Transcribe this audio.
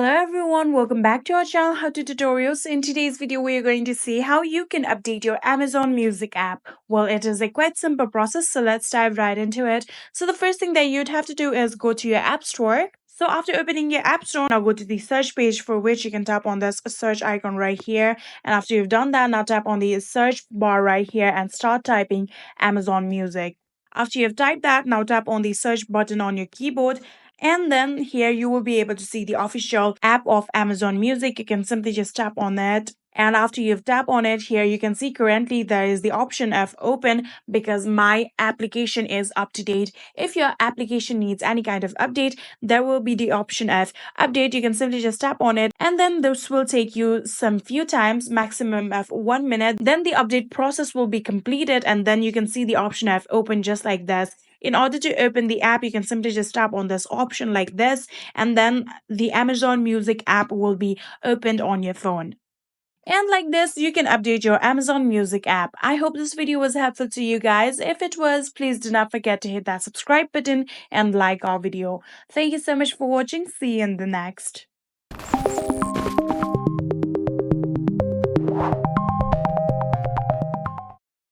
Hello everyone, welcome back to our channel How to Tutorials. In today's video, we are going to see how you can update your Amazon Music app. Well, it is a quite simple process, so let's dive right into it. So the first thing that you'd have to do is go to your App Store. So after opening your App Store, now go to the search page, for which you can tap on this search icon right here. And after you've done that, now tap on the search bar right here and start typing Amazon Music. After you've typed that, now tap on the search button on your keyboard, and then here you will be able to see the official app of Amazon Music. You can simply just tap on it. And after you've tapped on it, here you can see currently there is the option of open because my application is up to date. If your application needs any kind of update, there will be the option of update. You can simply just tap on it, and then this will take you some few times, maximum of 1 minute. Then the update process will be completed, and then you can see the option of open just like this. In order to open the app, you can simply just tap on this option like this, and then the Amazon Music app will be opened on your phone. And like this, you can update your Amazon Music app. I hope this video was helpful to you guys. If it was, please do not forget to hit that subscribe button and like our video. Thank you so much for watching. See you in the next.